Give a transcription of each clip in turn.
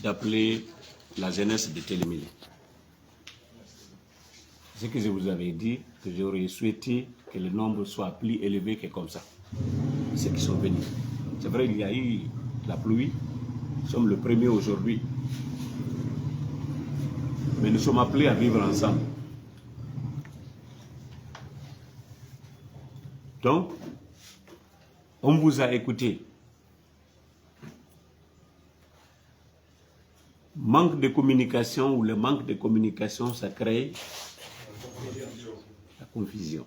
d'appeler la jeunesse de Télémilé. Ce que je vous avais dit, que j'aurais souhaité que le nombre soit plus élevé que comme ça. Ceux qui sont venus. C'est vrai, il y a eu la pluie. Nous sommes le premier aujourd'hui. Mais nous sommes appelés à vivre ensemble. Donc, on vous a écouté. Manque de communication ou le manque de communication, ça crée la confusion.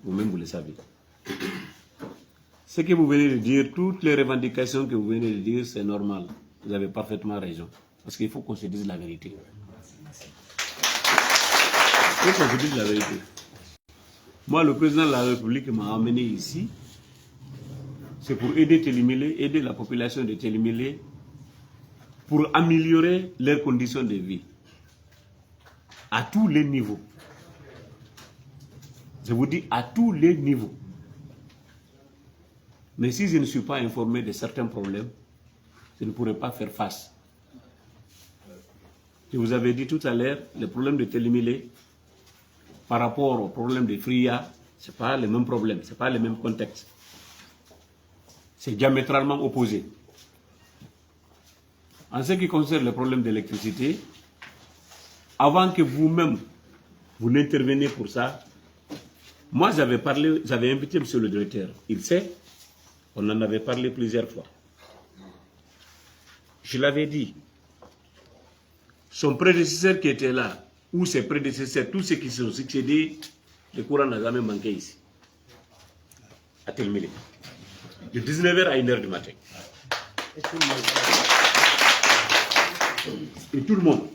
Vous-même, vous le savez. Ce que vous venez de dire, toutes les revendications que vous venez de dire, c'est normal. Vous avez parfaitement raison. Parce qu'il faut qu'on se dise la vérité. Il faut qu'on se dise la vérité. Moi, le président de la République m'a amené ici. C'est pour aider Télémilé, aider la population de Télémilé, pour améliorer leurs conditions de vie. À tous les niveaux. Je vous dis à tous les niveaux. Mais si je ne suis pas informé de certains problèmes, je ne pourrai pas faire face. Je vous avais dit tout à l'heure, le problème de Télémilé, par rapport au problème de Fria, ce n'est pas le même problème, ce n'est pas le même contexte. C'est diamétralement opposé. En ce qui concerne le problème d'électricité, avant que vous-même, vous n'interveniez pour ça, moi j'avais invité M. le directeur. Il sait, on en avait parlé plusieurs fois. Je l'avais dit, son prédécesseur qui était là, ou ses prédécesseurs, tous ceux qui se sont succédés, le courant n'a jamais manqué ici, à Télémilé. De 19h à 1h du matin. Et tout le monde.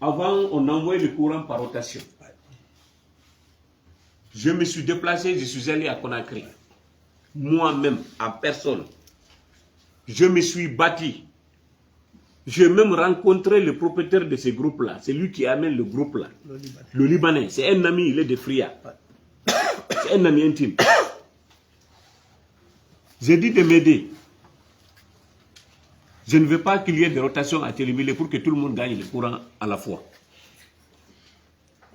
Avant, on envoyait le courant par rotation. Je me suis déplacé, je suis allé à Conakry. Moi-même, en personne. Je me suis battu. J'ai même rencontré le propriétaire de ce groupe-là. C'est lui qui amène le groupe-là. Le Libanais. C'est un ami, il est de Fria. C'est un ami intime. J'ai dit de m'aider. Je ne veux pas qu'il y ait des rotations à Télémilé pour que tout le monde gagne le courant à la fois.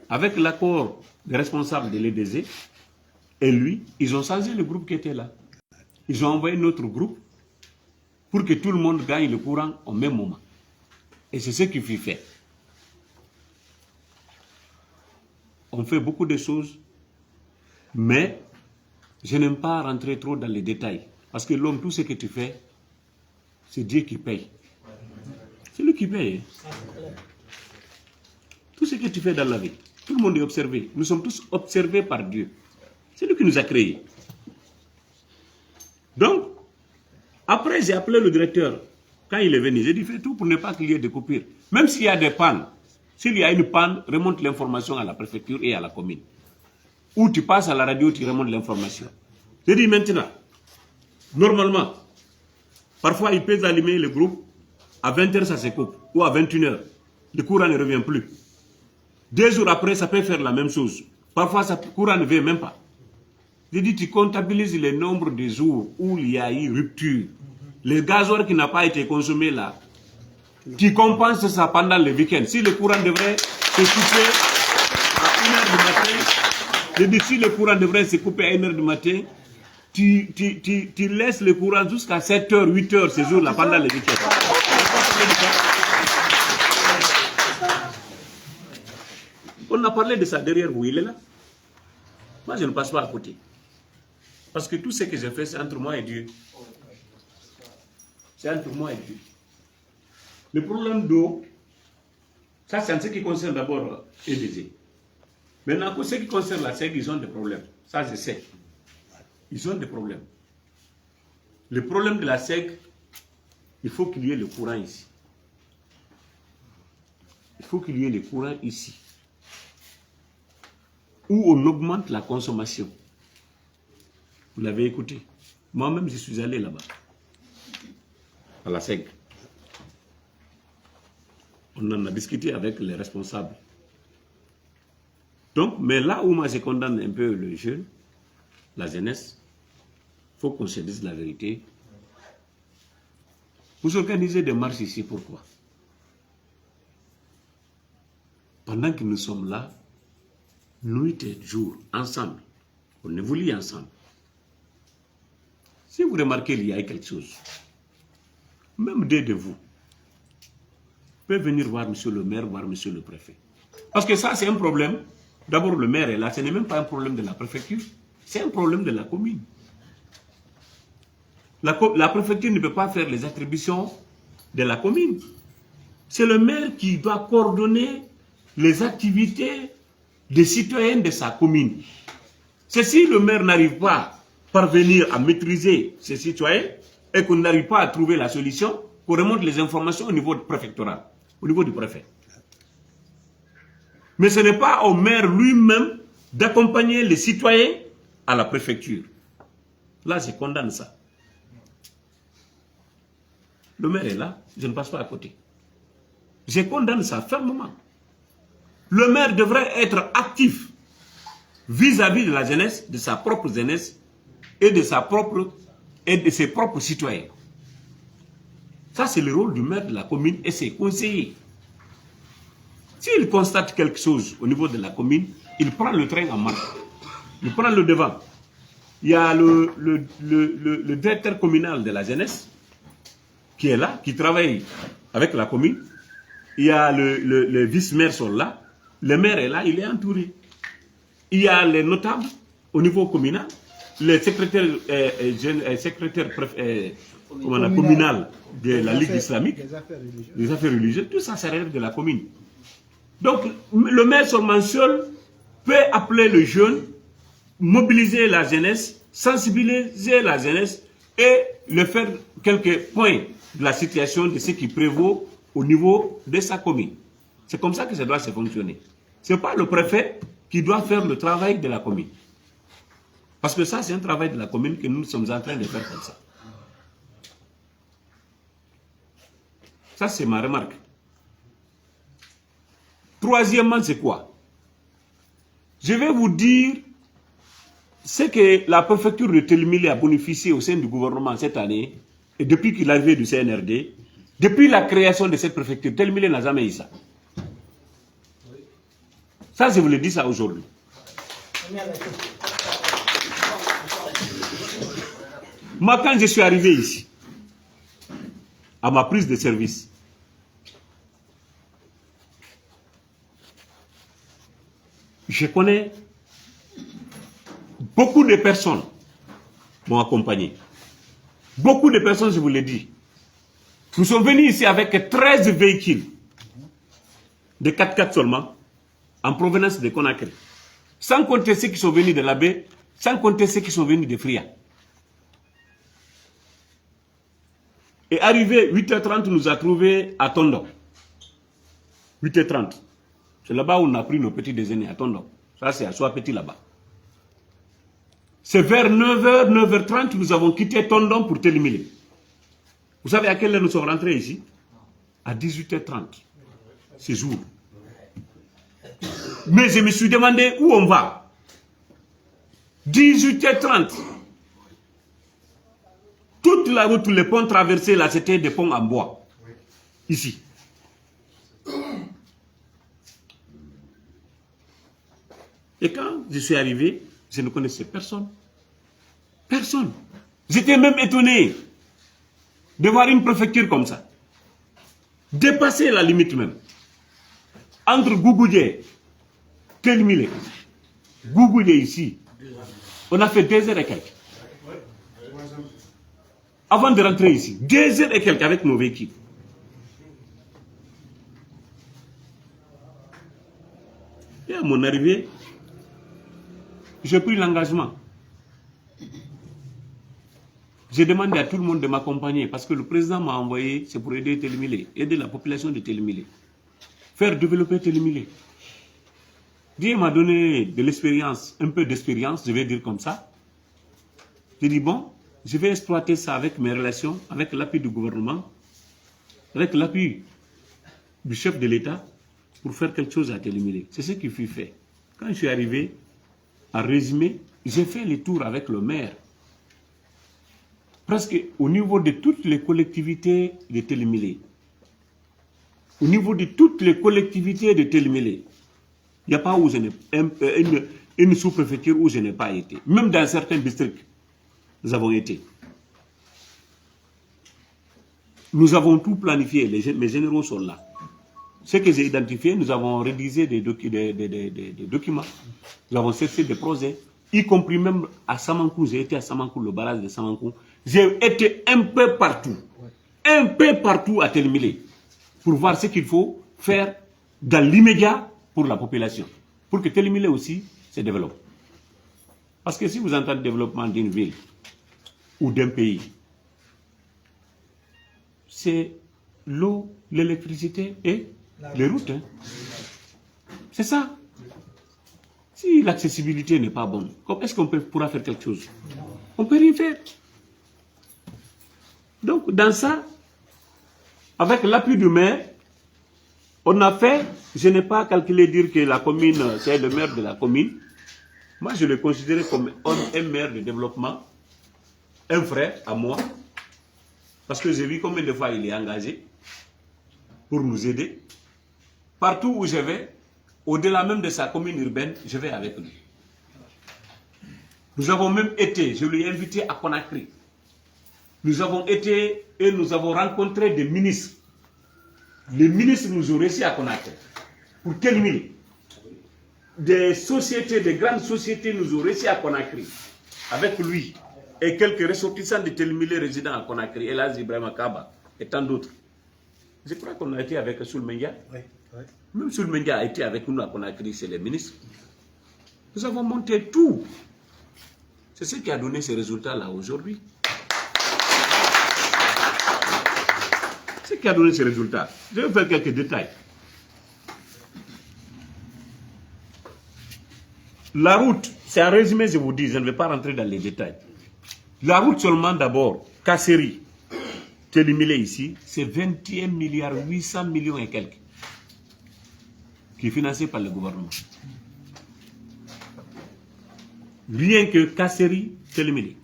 Avec l'accord des responsables de l'EDZ et lui, ils ont changé le groupe qui était là. Ils ont envoyé notre groupe pour que tout le monde gagne le courant au même moment. Et c'est ce qu'il faut faire. On fait beaucoup de choses, mais je n'aime pas rentrer trop dans les détails. Parce que l'homme, tout ce que tu fais, c'est Dieu qui paye. C'est lui qui paye. Tout ce que tu fais dans la vie, tout le monde est observé. Nous sommes tous observés par Dieu. C'est lui qui nous a créés. Donc, après, j'ai appelé le directeur. Quand il est venu, j'ai dit, fais tout pour ne pas qu'il y ait de coupures. Même s'il y a des pannes, s'il y a une panne, remonte l'information à la préfecture et à la commune. Ou tu passes à la radio, tu remontes l'information. J'ai dit maintenant, normalement, parfois il peut allumer le groupe, à 20h ça se coupe, ou à 21h, le courant ne revient plus. 2 jours après, ça peut faire la même chose. Parfois, le courant ne vient même pas. J'ai dit, tu comptabilises le nombre de jours où il y a eu rupture. Le gasoil qui n'a pas été consommé là, tu compenses ça pendant le week-end. Si le courant devrait se couper à 1h du matin, je dis, si le courant devrait se couper à 1h du matin, tu laisses le courant jusqu'à 7h, 8h ce jour-là pendant le week-end. On a parlé de ça derrière vous, il est là. Moi, je ne passe pas à côté. Parce que tout ce que j'ai fait, c'est entre moi et Dieu. C'est entre moi et Dieu. Le problème d'eau, ça c'est en ce qui concerne d'abord EDZ. Maintenant, pour ce qui concerne la SEG, ils ont des problèmes. Ça, je sais. Ils ont des problèmes. Le problème de la SEG, il faut qu'il y ait le courant ici. Il faut qu'il y ait le courant ici. Où on augmente la consommation. Vous l'avez écouté. Moi-même, je suis allé là-bas. À la SEG. On en a discuté avec les responsables. Donc, mais là où moi je condamne un peu le jeune, la jeunesse, il faut qu'on se dise la vérité. Vous organisez des marches ici, pourquoi? Pendant que nous sommes là, nuit et jour, ensemble, on évolue ensemble. Si vous remarquez qu'il y a quelque chose, même deux de vous pouvez venir voir monsieur le maire, voir monsieur le préfet. Parce que ça, c'est un problème. D'abord, le maire est là, ce n'est même pas un problème de la préfecture, c'est un problème de la commune. La préfecture ne peut pas faire les attributions de la commune. C'est le maire qui doit coordonner les activités des citoyens de sa commune. C'est si le maire n'arrive pas à parvenir à maîtriser ses citoyens et qu'on n'arrive pas à trouver la solution, qu'on remonte les informations au niveau préfectoral, au niveau du préfet. Mais ce n'est pas au maire lui-même d'accompagner les citoyens à la préfecture. Là, je condamne ça. Le maire est là, je ne passe pas à côté. Je condamne ça fermement. Le maire devrait être actif vis-à-vis de la jeunesse, de sa propre jeunesse et de ses propres citoyens. Ça, c'est le rôle du maire de la commune et ses conseillers. S'il constate quelque chose au niveau de la commune, il prend le train en marche. Il prend le devant. Il y a le directeur communal de la jeunesse qui est là, qui travaille avec la commune. Il y a le vice-maire sont là. Le maire est là, il est entouré. Il y a les notables au niveau communal, les secrétaires, communal de la Ligue islamique, des affaires religieuses, tout ça, ça relève de la commune. Donc, le maire seulement seul peut appeler le jeune, mobiliser la jeunesse, sensibiliser la jeunesse et le faire quelques points de la situation de ce qui prévaut au niveau de sa commune. C'est comme ça que ça doit se fonctionner. Ce n'est pas le préfet qui doit faire le travail de la commune. Parce que ça, c'est un travail de la commune que nous sommes en train de faire comme ça. Ça, c'est ma remarque. Troisièmement, c'est quoi? Je vais vous dire ce que la préfecture de Télémilé a bénéficié au sein du gouvernement cette année, et depuis qu'il est arrivé du CNRD, depuis la création de cette préfecture, Télémilé n'a jamais eu ça. Ça, je vous le dis ça aujourd'hui. Moi, quand je suis arrivé ici, à ma prise de service, je connais beaucoup de personnes m'ont accompagné. Beaucoup de personnes, je vous l'ai dit. Nous sommes venus ici avec 13 véhicules, de 4x4 seulement, en provenance de Conakry. Sans compter ceux qui sont venus de la baie, sans compter ceux qui sont venus de Fria. Et arrivé 8h30, nous a trouvé à Tondo. 8h30. C'est là-bas où on a pris nos petits déjeuners à Tondo. Ça, c'est à Soapeti là-bas. C'est vers 9h, 9h30, nous avons quitté Tondo pour Télémilé. Vous savez à quelle heure nous sommes rentrés ici? À 18h30. Ce jour. Mais je me suis demandé où on va. 18h30. Toute la route, les ponts traversés, là, c'était des ponts en bois. Ici. Et quand je suis arrivé, je ne connaissais personne. Personne. J'étais même étonné de voir une préfecture comme ça. Dépasser la limite même. Entre Gougoudé, Télémilé, Gougoudé ici, on a fait 2 heures et quelques. Avant de rentrer ici, 2 heures et quelques avec nos véhicules. Et à mon arrivée, j'ai pris l'engagement. J'ai demandé à tout le monde de m'accompagner parce que le président m'a envoyé, c'est pour aider Télémilé, aider la population de Télémilé, faire développer Télémilé. Dieu m'a donné de l'expérience, un peu d'expérience, je vais dire comme ça. J'ai dit bon, je vais exploiter ça avec mes relations, avec l'appui du gouvernement, avec l'appui du chef de l'État pour faire quelque chose à Télémilé. C'est ce qui fut fait. Quand je suis arrivé, en résumé, j'ai fait les tours avec le maire. presque au niveau de toutes les collectivités de Télémilé. Au niveau de toutes les collectivités de Télémilé, il n'y a pas où je n'ai une sous-préfecture où je n'ai pas été. Même dans certains districts, nous avons été. Nous avons tout planifié, mes généraux sont là. Ce que j'ai identifié, nous avons rédigé des documents, nous avons cherché des projets, y compris même à Samankou. J'ai été à Samankou, le barrage de Samankou. J'ai été un peu partout à Télémilé, pour voir ce qu'il faut faire dans l'immédiat pour la population, pour que Télémilé aussi se développe. Parce que si vous entendez le développement d'une ville ou d'un pays, c'est l'eau, l'électricité et les routes. Hein. C'est ça. Si l'accessibilité n'est pas bonne, est-ce qu'on pourra faire quelque chose? On ne peut rien faire. Donc, dans ça, avec l'appui du maire, on a fait, je n'ai pas calculé dire que la commune, c'est le maire de la commune. Moi, je le considère comme un maire de développement, un frère à moi, parce que j'ai vu combien de fois il est engagé pour nous aider. Partout où je vais, au-delà même de sa commune urbaine, je vais avec lui. Nous avons même été, je l'ai invité à Conakry. Nous avons été et nous avons rencontré des ministres. Les ministres nous ont reçus à Conakry pour terminer. Des sociétés, des grandes sociétés nous ont reçus à Conakry avec lui et quelques ressortissants de Télémilé résidant à Conakry, Elaz Ibrahim Akaba et tant d'autres. Je crois qu'on a été avec Soulmendia. Oui. Même Soulmendia a été avec nous à Conakry, c'est les ministres. Nous avons monté tout. C'est ce qui a donné ces résultats-là aujourd'hui. Ce qui a donné ces résultats. Je vais faire quelques détails. La route, c'est un résumé, je vous dis, je ne vais pas rentrer dans les détails. La route seulement d'abord, Kasseri, Télémilé ici, c'est 21 milliards 800 millions et quelques, qui est financé par le gouvernement. Rien que Kasseri, Télémilé.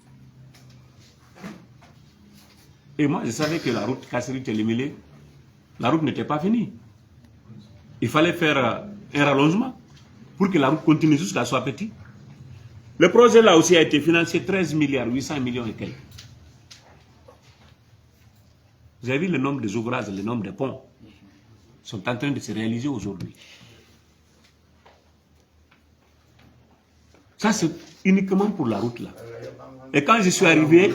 Et moi, je savais que la route Kasseri-Télémilé, la route n'était pas finie. Il fallait faire un rallongement pour que la route continue jusqu'à soit petit. Le projet là aussi a été financé 13 milliards 800 millions et quelques. Vous avez vu le nombre des ouvrages, le nombre de ponts sont en train de se réaliser aujourd'hui. Ça, c'est uniquement pour la route là. Et quand je suis arrivé,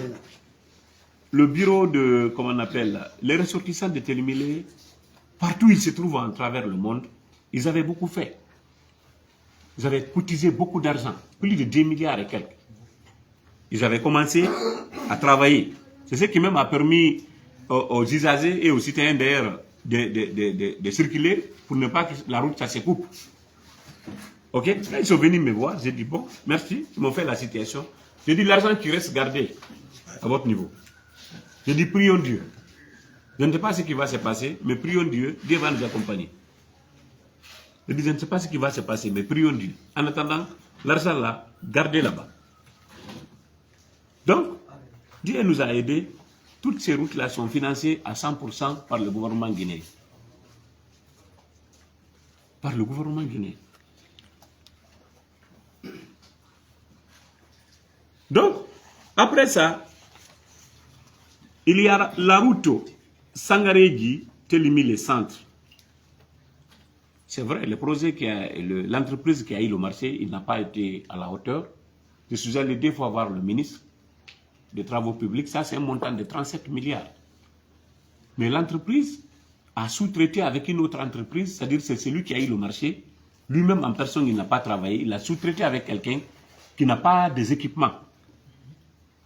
le bureau de, comment on appelle, les ressortissants de Télémilé, partout où ils se trouvent à travers le monde, ils avaient beaucoup fait. Ils avaient cotisé beaucoup d'argent, plus de 10 milliards et quelques. Ils avaient commencé à travailler. C'est ce qui même a permis aux usagers et aux citoyens d'ailleurs de circuler pour ne pas que la route ça se coupe. Ok? Là, ils sont venus me voir, j'ai dit bon, merci, ils m'ont fait la situation. J'ai dit l'argent qui reste gardé à votre niveau. J'ai dit prions Dieu. Je ne sais pas ce qui va se passer, mais prions Dieu, Dieu va nous accompagner. Je dis je ne sais pas ce qui va se passer, mais prions Dieu. En attendant, l'argent là, gardez là-bas. Donc, Dieu nous a aidés. Toutes ces routes-là sont financées à 100% par le gouvernement guinéen. Par le gouvernement guinéen. Donc, après ça, il y a la route Sangarégi, Télémilé Centre. C'est vrai, le projet l'entreprise qui a eu le marché, il n'a pas été à la hauteur. Je suis allé 2 fois voir le ministre des Travaux publics, ça c'est un montant de 37 milliards. Mais l'entreprise a sous-traité avec une autre entreprise, c'est-à-dire c'est celui qui a eu le marché. Lui-même en personne, il n'a pas travaillé, il a sous-traité avec quelqu'un qui n'a pas des équipements.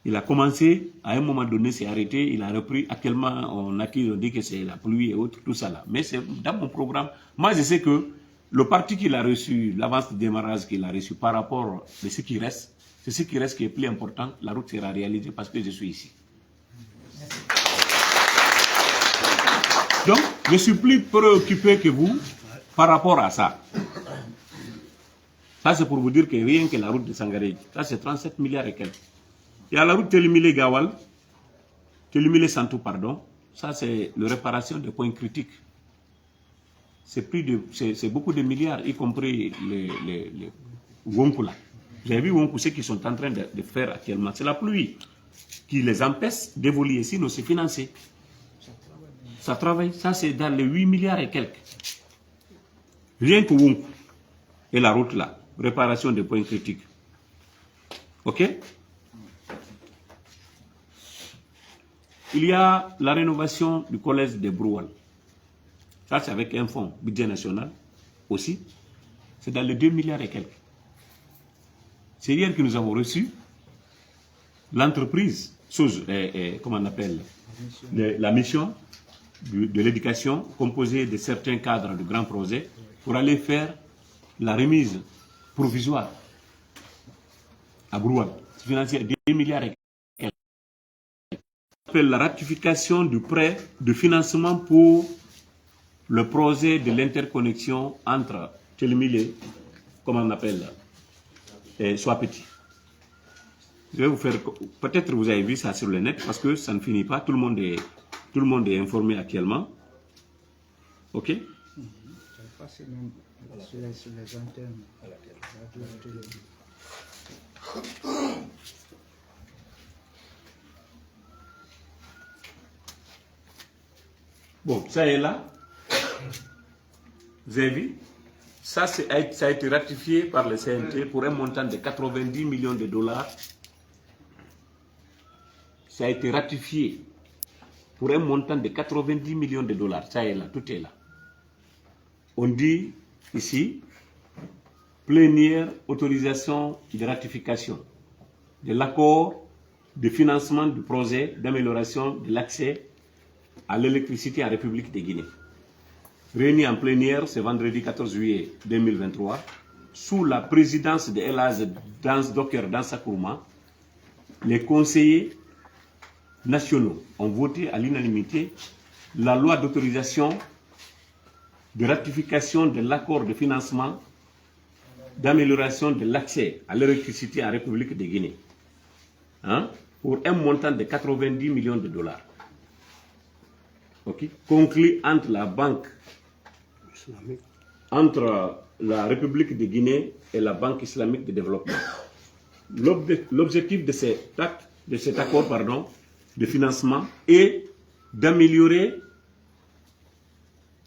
Il a commencé, à un moment donné, c'est arrêté, il a repris. Actuellement, on dit que c'est la pluie et autres, tout ça là. Mais c'est dans mon programme. Moi, je sais que le parti qu'il a reçu, l'avance de démarrage qu'il a reçu par rapport à ce qui reste, c'est ce qui reste qui est plus important. La route sera réalisée parce que je suis ici. Donc, je suis plus préoccupé que vous par rapport à ça. Ça, c'est pour vous dire que rien que la route de Sangaré, ça c'est 37 milliards et quelques. Il y a la route Télémilé Gawal, Télimilé Santou, pardon, ça c'est la réparation des points critiques. C'est beaucoup de milliards, y compris les Wonku là. Vous avez vu Wonku, ce qu'ils sont en train de faire actuellement. C'est la pluie qui les empêche d'évoluer, sinon c'est financé. Ça travaille, ça c'est dans les 8 milliards et quelques. Rien que Wonku et la route là, réparation des points critiques. Ok? Il y a la rénovation du collège de Broual. Ça, c'est avec un fonds budget national aussi. C'est dans les 2 milliards et quelques. C'est hier que nous avons reçu l'entreprise, comment on appelle, la mission de l'éducation composée de certains cadres de grands projets pour aller faire la remise provisoire à Broual. C'est financier 2 milliards et quelques. La ratification du prêt de financement pour le projet de l'interconnexion entre Télimilé, comment on appelle, et Soapeti. Je vais vous faire, peut-être vous avez vu ça sur le net parce que ça ne finit pas, tout le monde est informé actuellement. Ok? Bon, ça est là. Vous avez vu? Ça a été ratifié par le CNT pour un montant de 90 millions de dollars. Ça a été ratifié pour un montant de 90 millions de dollars. Ça est là, tout est là. On dit ici, plénière autorisation de ratification de l'accord de financement du projet d'amélioration de l'accès à l'électricité en République de Guinée. Réunis en plénière ce vendredi 14 juillet 2023, sous la présidence de Elhadj Docker Dansakourma, les conseillers nationaux ont voté à l'unanimité la loi d'autorisation de ratification de l'accord de financement d'amélioration de l'accès à l'électricité en République de Guinée, pour un montant de 90 millions de dollars. Okay. Conclu entre la Banque islamique, entre la République de Guinée et la Banque islamique de développement. L'objectif de cet accord de financement est d'améliorer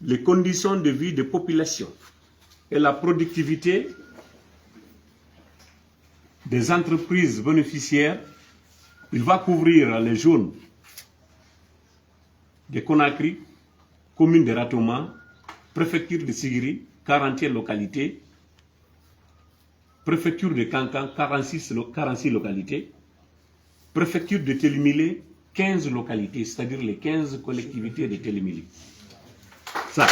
les conditions de vie des populations et la productivité des entreprises bénéficiaires. Il va couvrir les zones de Conakry, commune de Ratoma, préfecture de Sigiri, 41 localités, préfecture de Kankan, 46 localités, préfecture de Télimilé, 15 localités, c'est-à-dire les 15 collectivités de Télimilé. Ça.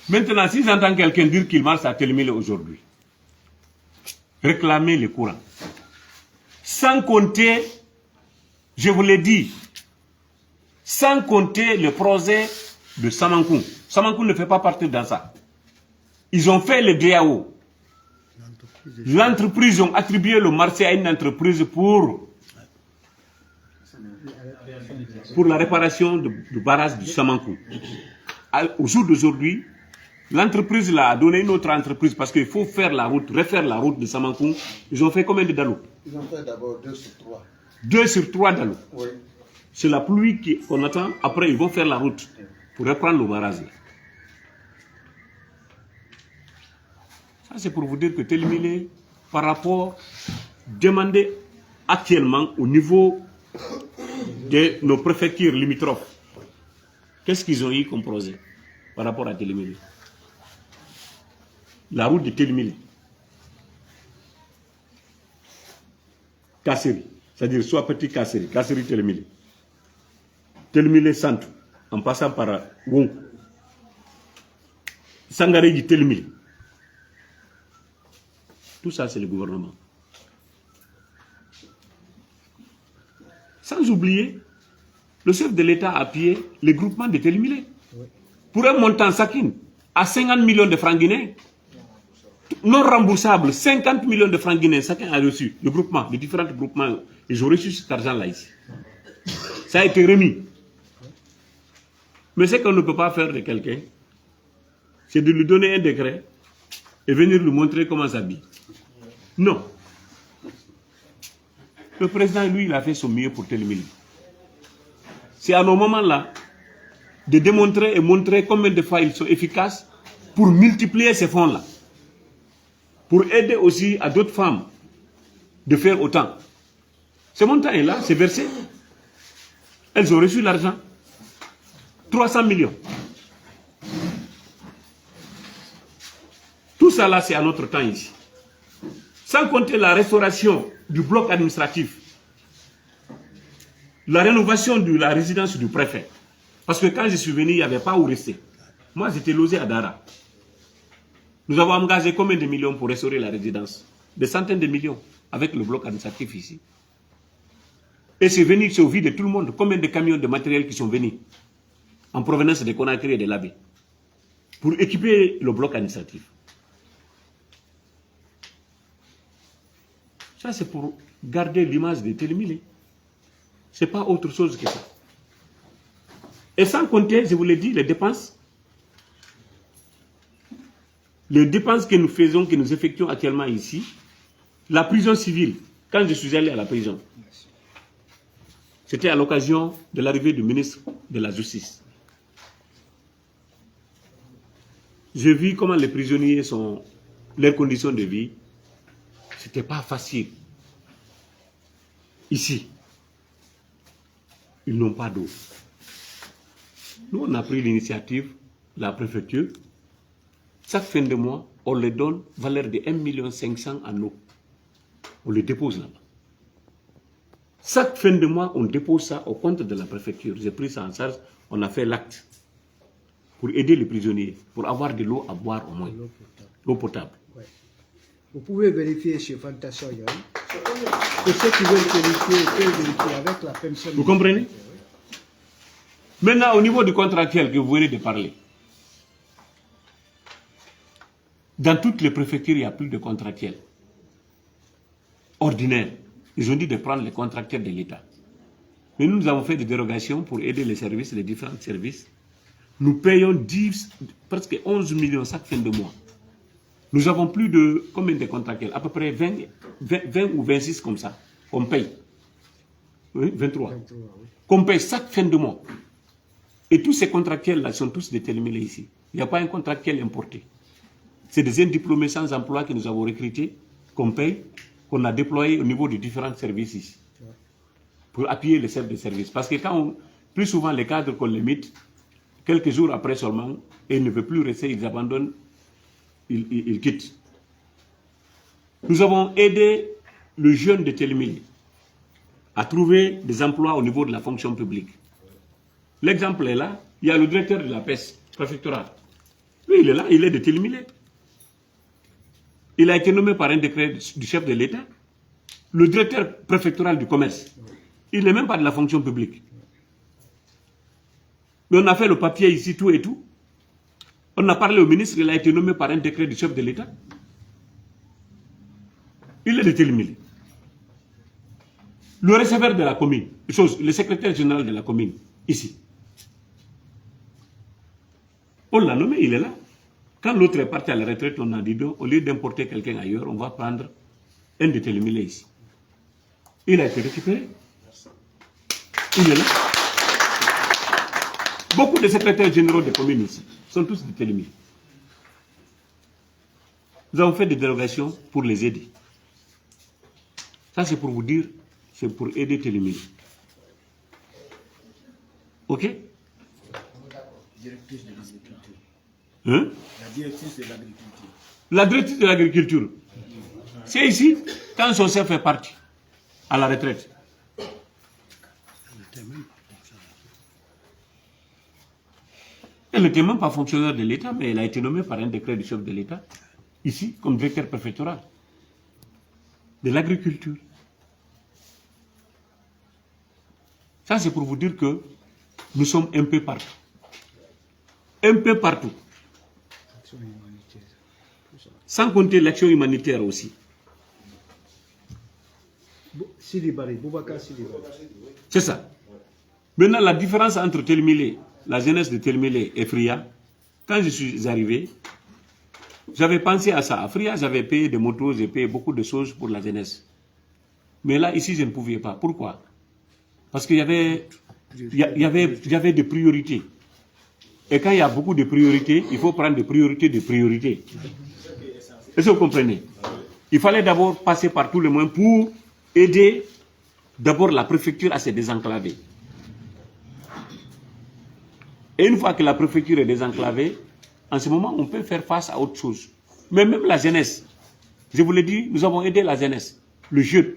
Maintenant, si j'entends quelqu'un dire qu'il marche à Télimilé aujourd'hui, réclamer le courant. Sans compter, je vous l'ai dit, sans compter le projet de Samankoum. Samankoum ne fait pas partie dans ça. Ils ont fait le DAO. L'entreprise a attribué le marché à une entreprise pour la réparation du barrage du Samankoum. Au jour d'aujourd'hui, l'entreprise a donné une autre entreprise parce qu'il faut faire la route, refaire la route de Samankoum. Ils ont fait combien de dalou? Ils ont fait d'abord 2 sur 3. 2 sur 3 dalou. Oui. C'est la pluie qu'on attend. Après, ils vont faire la route pour reprendre le barrage. Ça, c'est pour vous dire que Télimilé, par rapport, demandé actuellement au niveau de nos préfectures limitrophes, qu'est-ce qu'ils ont eu comme projet par rapport à Télimilé? La route de Télimilé. Kasseri, c'est-à-dire soit petit Kasseri, Kasseri Télimilé. Télimilé Santou, en passant par Wonku. Sangaré Télimilé. Tout ça, c'est le gouvernement. Sans oublier, le chef de l'État a appuyé les groupements de Télimilé. Pour un montant chacun à 50 millions de francs guinéens. non remboursables, 50 millions de francs guinéens, chacun a reçu. Le groupement, les différents groupements, ils ont reçu cet argent-là ici. Ça a été remis. Mais ce qu'on ne peut pas faire de quelqu'un, c'est de lui donner un décret et venir lui montrer comment s'habiller. Non. Le président, lui, il a fait son mieux pour Télémili. C'est à nos moments-là de démontrer et montrer combien de fois ils sont efficaces pour multiplier ces fonds-là. Pour aider aussi à d'autres femmes de faire autant. Ce montant est là, c'est versé. Elles ont reçu l'argent. 300 millions. Tout ça là, c'est à notre temps ici. Sans compter la restauration du bloc administratif. La rénovation de la résidence du préfet. Parce que quand je suis venu, il n'y avait pas où rester. Moi, j'étais logé à Dara. Nous avons engagé combien de millions pour restaurer la résidence? Des centaines de millions avec le bloc administratif ici. Et c'est venu, c'est au vide de tout le monde. Combien de camions de matériel qui sont venus en provenance de Conakry et de Labé pour équiper le bloc administratif. Ça, c'est pour garder l'image de Télémili. Ce n'est pas autre chose que ça. Et sans compter, je vous l'ai dit, les dépenses. Les dépenses que nous faisons, que nous effectuons actuellement ici. La prison civile, quand je suis allé à la prison, c'était à l'occasion de l'arrivée du ministre de la Justice. J'ai vu comment les prisonniers sont, leurs conditions de vie. Ce n'était pas facile. Ici, ils n'ont pas d'eau. Nous, on a pris l'initiative, la préfecture. Chaque fin de mois, on les donne valeur de 1,5 million en eau. On les dépose là-bas. Chaque fin de mois, on dépose ça au compte de la préfecture. J'ai pris ça en charge, on a fait l'acte pour aider les prisonniers, pour avoir de l'eau à boire au moins. L'eau potable. Ouais. Vous pouvez vérifier chez Fantasio Yoy. Et ceux qui veulent vérifier, peuvent vérifier avec la pension. Vous comprenez? Maintenant, au niveau du contractuel que vous venez de parler, dans toutes les préfectures, il n'y a plus de contractuels ordinaires. Ils ont dit de prendre les contractuels de l'État. Mais nous avons fait des dérogations pour aider les services, les différents services. Nous payons presque 11 millions chaque fin de mois. Nous avons plus de combien de contractuels? À peu près 20 ou 26 comme ça. On paye. Oui, 23. Qu'on paye chaque fin de mois. Et tous ces contractuels-là sont tous déterminés ici. Il n'y a pas un contractuel importé. C'est des indiplômés sans emploi que nous avons recrutés, qu'on paye, qu'on a déployés au niveau des différents services ici. Pour appuyer les chefs de service. Parce que plus souvent les cadres qu'on les met, quelques jours après seulement, et ils ne veulent plus rester, ils abandonnent, ils quittent. Nous avons aidé le jeune de Télémili à trouver des emplois au niveau de la fonction publique. L'exemple est là, il y a le directeur de la pêche préfectorale. Lui, il est là, il est de Télémili. Il a été nommé par un décret du chef de l'État. Le directeur préfectoral du commerce, il n'est même pas de la fonction publique. Mais on a fait le papier ici, tout et tout. On a parlé au ministre, il a été nommé par un décret du chef de l'État. Il est de Télémili. Le receveur de la commune, le secrétaire général de la commune, ici. On l'a nommé, il est là. Quand l'autre est parti à la retraite, on a dit donc, au lieu d'importer quelqu'un ailleurs, on va prendre un de Télémili ici. Il a été récupéré. Il est là. Beaucoup de secrétaires généraux des communes ici sont tous de Télémili. Nous avons fait des dérogations pour les aider. Ça, c'est pour vous dire, c'est pour aider Télémili. Ok? Directrice de l'agriculture. Hein? La directrice de l'agriculture. La directrice de l'agriculture. C'est ici, quand son chef est parti à la retraite. Elle n'était même pas fonctionnaire de l'État, mais elle a été nommée par un décret du chef de l'État, ici, comme directeur préfectoral de l'agriculture. Ça, c'est pour vous dire que nous sommes un peu partout. Un peu partout. Sans compter l'action humanitaire aussi. C'est ça. Maintenant, la différence entre Telmilé, la jeunesse de Telmilé et Fria, quand je suis arrivé, j'avais pensé à ça. À Fria, j'avais payé des motos, j'ai payé beaucoup de choses pour la jeunesse. Mais là, ici, je ne pouvais pas. Pourquoi? Parce qu'il y avait des priorités. Et quand il y a beaucoup de priorités, il faut prendre des priorités de priorités. Est-ce que vous comprenez? Il fallait d'abord passer par tous les moyens pour aider d'abord la préfecture à se désenclaver. Et une fois que la préfecture est désenclavée, en ce moment, on peut faire face à autre chose. Mais même la jeunesse, je vous l'ai dit, nous avons aidé la jeunesse, le jeune.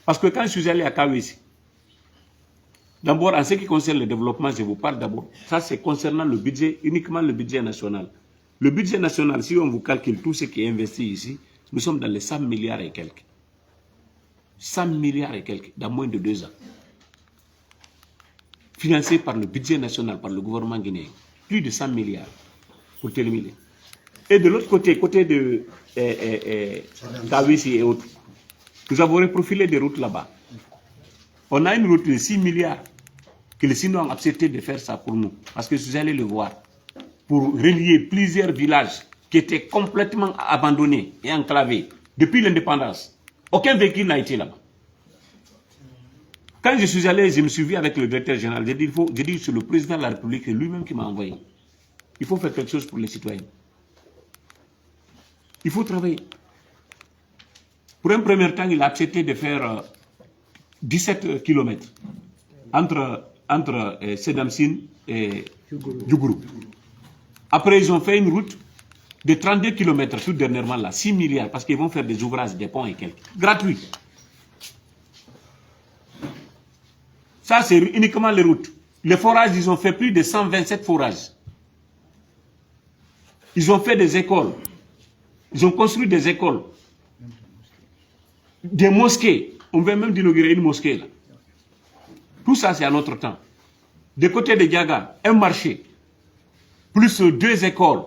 Parce que quand je suis allé à Kawesi, d'abord, en ce qui concerne le développement, je vous parle d'abord. Ça, c'est concernant le budget, uniquement le budget national. Le budget national, si on vous calcule tout ce qui est investi ici, nous sommes dans les 100 milliards et quelques. 100 milliards et quelques, dans moins de 2 ans. Financé par le budget national, par le gouvernement guinéen. Plus de 100 milliards pour terminer. Et de l'autre côté, côté de Kawesi et autres, nous avons reprofilé des routes là-bas. On a une route de 6 milliards que les Sinois ont accepté de faire ça pour nous. Parce que vous allez le voir. Pour relier plusieurs villages qui étaient complètement abandonnés et enclavés depuis l'indépendance. Aucun véhicule n'a été là-bas. Quand je suis allé, je me suis vu avec le directeur général. J'ai dit, c'est le président de la République, c'est lui-même qui m'a envoyé. Il faut faire quelque chose pour les citoyens. Il faut travailler. Pour un premier temps, il a accepté de faire 17 km entre Sedamsine et Djougourou. Après, ils ont fait une route de 32 km, tout dernièrement là, 6 milliards, parce qu'ils vont faire des ouvrages, des ponts et quelques. Gratuit. Ça, c'est uniquement les routes. Les forages, ils ont fait plus de 127 forages. Ils ont fait des écoles. Ils ont construit des écoles. Des mosquées. On veut même inaugurer une mosquée là. Tout ça, c'est à notre temps. De côté de Diaga, un marché. Plus 2 écoles.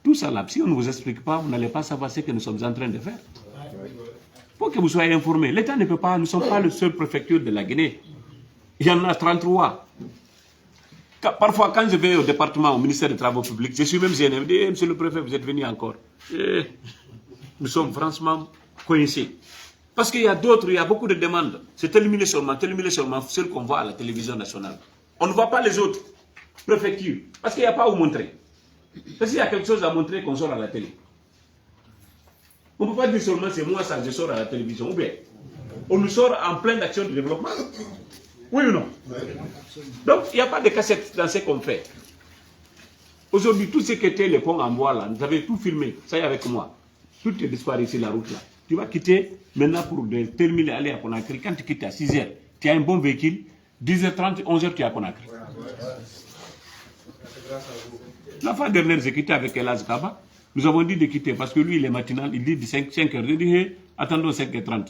Tout ça là, si on ne vous explique pas, vous n'allez pas savoir ce que nous sommes en train de faire. Il faut que vous soyez informés. L'État ne peut pas, nous ne sommes pas le seul préfecture de la Guinée. Il y en a 33. Parfois, quand je vais au département, au ministère des Travaux publics, je suis même gêné. Je dis, monsieur le préfet, vous êtes venu encore. Nous sommes franchement coincés. Parce qu'il y a d'autres, il y a beaucoup de demandes. C'est éliminé seulement, celle qu'on voit à la télévision nationale. On ne voit pas les autres préfectures. Parce qu'il n'y a pas où montrer. Parce qu'il y a quelque chose à montrer qu'on sort à la télé. On ne peut pas dire seulement c'est moi ça, je sors à la télévision. Ou bien, on nous sort en pleine action de développement. Oui ou non? Donc, il n'y a pas de cassette dans ce qu'on fait. Aujourd'hui, tout ce qui était les ponts en bois là, vous avez tout filmé. Ça y est avec moi. Tout est disparu sur la route là. Tu vas quitter maintenant pour terminer, aller à Conakry. Quand tu quittes à 6h, tu as un bon véhicule. 10h30, 11h, tu es à Conakry. La fois dernière, j'ai quitté avec Elaz Kaba. Nous avons dit de quitter parce que lui, il est matinal. Il dit 5h. J'ai dit, hey, attendons 5h30.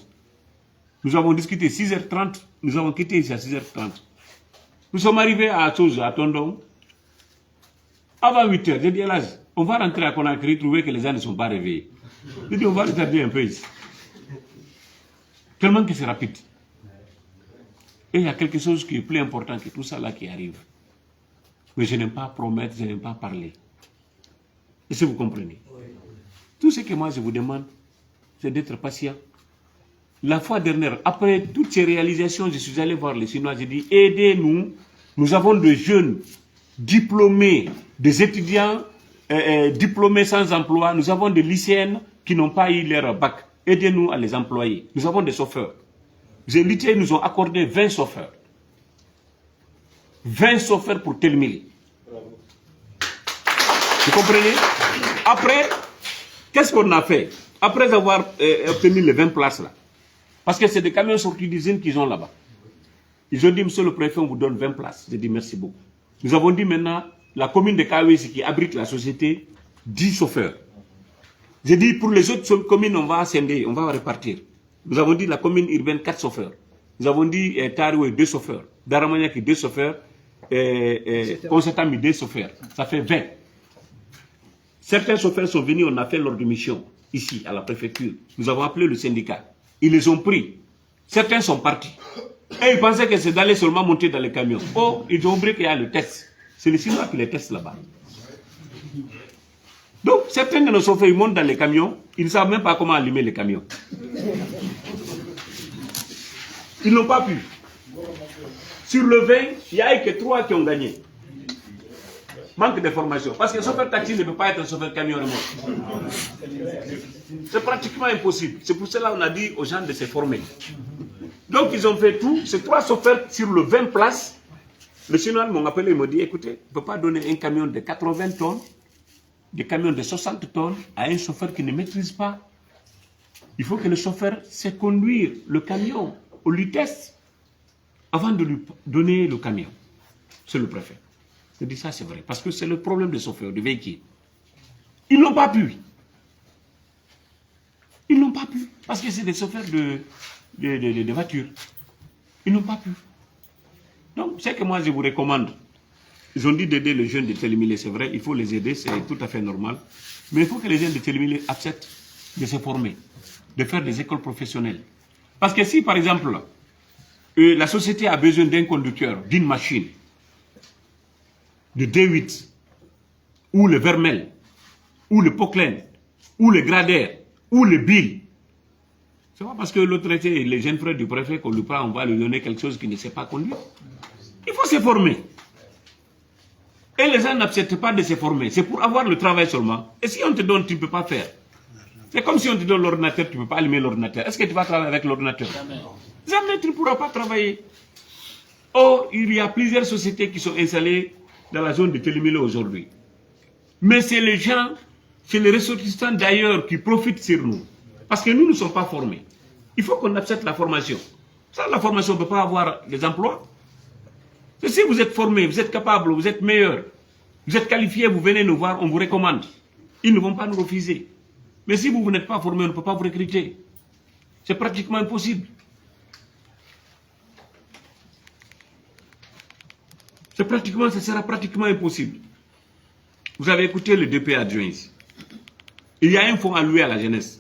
Nous avons discuté 6h30. Nous avons quitté ici à 6h30. Nous sommes arrivés à Chose, à Tondong. Avant 8h, j'ai dit, Elaz, on va rentrer à Conakry, trouver que les gens ne sont pas réveillés. J'ai dit, on va retarder un peu ici. Tellement que c'est rapide. Et il y a quelque chose qui est plus important que tout ça là qui arrive. Mais je n'aime pas promettre, je n'aime pas parler. Est-ce que vous comprenez? Tout ce que moi je vous demande, c'est d'être patient. La fois dernière, après toutes ces réalisations, je suis allé voir les Chinois, j'ai dit, aidez-nous. Nous avons des jeunes diplômés, des étudiants diplômés sans emploi. Nous avons des lycéennes qui n'ont pas eu leur bac. Aidez-nous à les employer. Nous avons des chauffeurs. Les lycéens nous ont accordé 20 chauffeurs. 20 chauffeurs pour Telmilé. Vous comprenez? Après, qu'est-ce qu'on a fait? Après avoir obtenu les 20 places là, parce que c'est des camions sortis d'usine qu'ils ont là-bas. Ils ont dit, monsieur le préfet, on vous donne 20 places. J'ai dit, merci beaucoup. Nous avons dit maintenant, la commune de Kawesi qui abrite la société, 10 chauffeurs. J'ai dit, pour les autres communes, on va scinder, on va répartir. Nous avons dit, la commune urbaine, 4 chauffeurs. Nous avons dit, Taroué, 2 chauffeurs. Daramaniaki, 2 chauffeurs. concertant mis des chauffeurs. Ça fait 20. Certains chauffeurs sont venus, on a fait l'ordre de mission, ici, à la préfecture. Nous avons appelé le syndicat. Ils les ont pris. Certains sont partis. Et ils pensaient que c'est d'aller seulement monter dans les camions. Oh, ils ont oublié qu'il y a le test. C'est le Chinois qui les teste là-bas. Donc, certains de nos chauffeurs, ils montent dans les camions, ils ne savent même pas comment allumer les camions. Ils n'ont pas pu. Sur le 20, il n'y a eu que 3 qui ont gagné. Manque de formation. Parce que le chauffeur taxi ne peut pas être un chauffeur camion remote. C'est pratiquement impossible. C'est pour cela qu'on a dit aux gens de se former. Donc, ils ont fait tout. Ces 3 chauffeurs sur le 20 places. Le Chinois m'ont appelé et m'a dit, écoutez, on ne peut pas donner un camion de 80 tonnes, des camions de 60 tonnes à un chauffeur qui ne maîtrise pas. Il faut que le chauffeur sait conduire le camion. On lui teste avant de lui donner le camion. C'est le préfet. Je dis ça, c'est vrai. Parce que c'est le problème des chauffeurs, des véhicules. Ils n'ont pas pu. Ils n'ont pas pu. Parce que c'est des chauffeurs de voitures. Ils n'ont pas pu. Donc, c'est que moi, je vous recommande. Ils ont dit d'aider les jeunes de Télémilé, c'est vrai. Il faut les aider, c'est tout à fait normal. Mais il faut que les jeunes de Télémilé acceptent de se former, de faire des écoles professionnelles. Parce que si, par exemple, la société a besoin d'un conducteur, d'une machine, de D8, ou le Vermel, ou le Poclen, ou le Grader, ou le Bill, c'est pas parce que l'autre était les jeunes frères du préfet qu'on lui prend, on va lui donner quelque chose qu'il ne sait pas conduire. Il faut se former. Et les gens n'acceptent pas de se former. C'est pour avoir le travail seulement. Et si on te donne, tu ne peux pas faire. C'est comme si on te donne l'ordinateur, tu ne peux pas allumer l'ordinateur. Est-ce que tu vas travailler avec l'ordinateur? Jamais tu ne pourras pas travailler. Or, il y a plusieurs sociétés qui sont installées dans la zone de Télémilé aujourd'hui. Mais c'est les gens, c'est les ressortissants d'ailleurs qui profitent sur nous. Parce que nous ne sommes pas formés. Il faut qu'on accepte la formation. Sans la formation, on ne peut pas avoir des emplois. Et si vous êtes formé, vous êtes capable, vous êtes meilleur, vous êtes qualifié, vous venez nous voir, on vous recommande. Ils ne vont pas nous refuser. Mais si vous n'êtes pas formé, on ne peut pas vous recruter. C'est pratiquement impossible. Ce sera pratiquement impossible. Vous avez écouté le DP adjoint ici. Il y a un fonds alloué à la jeunesse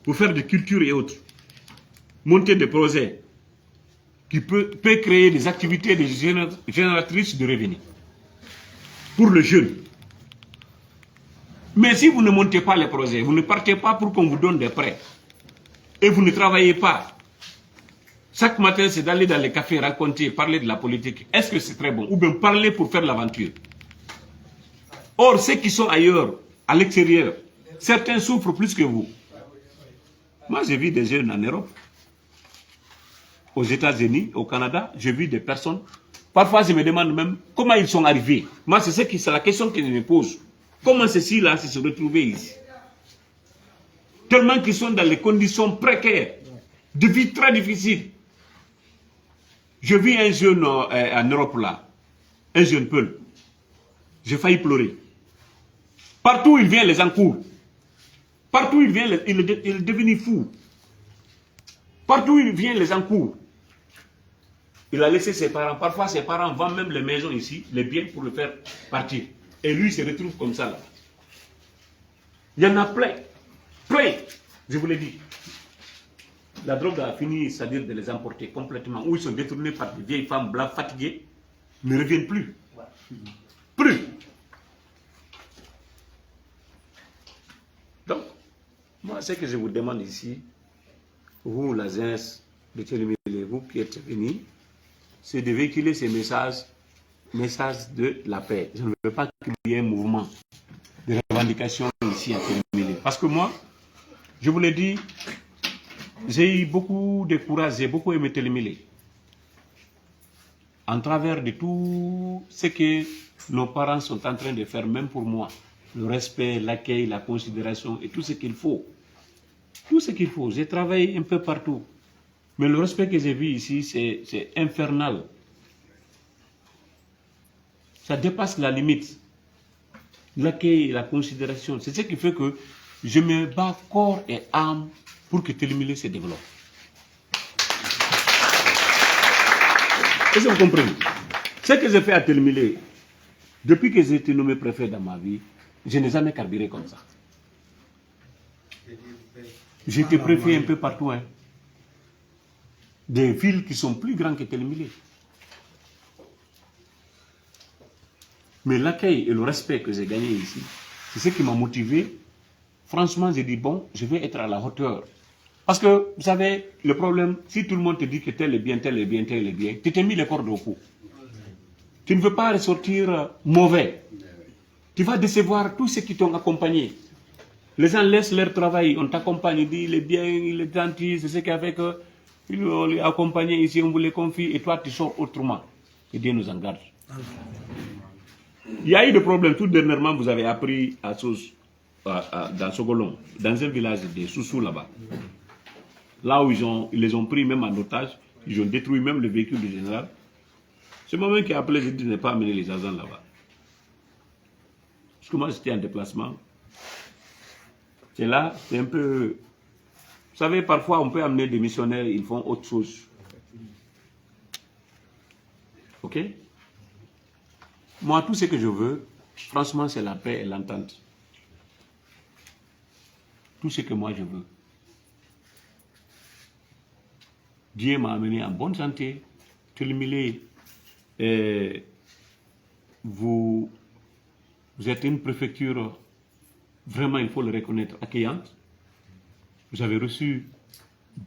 pour faire de culture et autres. Monter des projets qui peut créer des activités génératrices de revenus pour le jeune. Mais si vous ne montez pas les projets, vous ne partez pas pour qu'on vous donne des prêts, et vous ne travaillez pas, chaque matin c'est d'aller dans les cafés raconter, parler de la politique, est-ce que c'est très bon? Ou bien parler pour faire l'aventure. Or, ceux qui sont ailleurs, à l'extérieur, certains souffrent plus que vous. Moi, j'ai vu des jeunes en Europe, aux États-Unis, au Canada, j'ai vu des personnes. Parfois, je me demande même comment ils sont arrivés. Moi, c'est la question que je me pose. Comment ceux-ci-là se sont retrouvés ici? Tellement qu'ils sont dans les conditions précaires, de vie très difficiles. Je vis un jeune en Europe là, un jeune Peul. J'ai failli pleurer. Partout où il vient, les encours. Partout où il vient, il est devenu fou. Partout où il vient, les encours. Il a laissé ses parents. Parfois, ses parents vendent même les maisons ici, les biens pour le faire partir. Et lui, il se retrouve comme ça là. Il y en a plein. Plein. Je vous l'ai dit. La drogue a fini, c'est-à-dire de les emporter complètement. Ou ils sont détournés par des vieilles femmes blanches fatiguées, ne reviennent plus. Plus. Donc, moi, ce que je vous demande ici, vous, la jeunesse de Télémilé, vous qui êtes venus, c'est de véhiculer ces messages de la paix. Je ne veux pas qu'il y ait un mouvement de revendication ici à Télémilé. Parce que moi, je vous l'ai dit, j'ai eu beaucoup de courage, j'ai beaucoup aimé Télémilé. En travers de tout ce que nos parents sont en train de faire, même pour moi, le respect, l'accueil, la considération et tout ce qu'il faut. Tout ce qu'il faut. J'ai travaillé un peu partout. Mais le respect que j'ai vu ici, c'est infernal. Ça dépasse la limite. L'accueil et la considération. C'est ce qui fait que je me bats corps et âme pour que Télémilé se développe. Est-ce que vous comprenez? Ce que j'ai fait à Telmilé, depuis que j'ai été nommé préfet dans ma vie, je n'ai jamais carburé comme ça. J'ai été préfet un peu partout. Hein. Des villes qui sont plus grandes que Telmilé. Mais l'accueil et le respect que j'ai gagné ici, c'est ce qui m'a motivé. Franchement, j'ai dit, bon, je vais être à la hauteur. Parce que, vous savez, le problème, si tout le monde te dit que tel est bien, tel est bien, tel est bien, tu t'es mis les cordes au cou. Tu ne veux pas ressortir mauvais. Tu vas décevoir tous ceux qui t'ont accompagné. Les gens laissent leur travail, on t'accompagne, ils disent, il est bien, il est gentil, c'est ce qui a fait que, on l'a accompagné ici, on vous les confie, et toi tu sors autrement. Et Dieu nous en garde. Il y a eu des problèmes. Tout dernièrement, vous avez appris à dans Sogolon, dans un village de Soussou là-bas. Là où ils les ont pris même en otage, ils ont détruit même le véhicule du général. C'est moi-même qui ai appelé, j'ai dit de ne pas amener les agents là-bas. Parce que moi j'étais en déplacement. C'est là, c'est un peu... Vous savez, parfois on peut amener des missionnaires, ils font autre chose. Ok? Moi, tout ce que je veux, franchement, c'est la paix et l'entente. Tout ce que moi je veux. Dieu m'a amené en bonne santé. Telmilé, vous êtes une préfecture, vraiment, il faut le reconnaître, accueillante. Vous avez reçu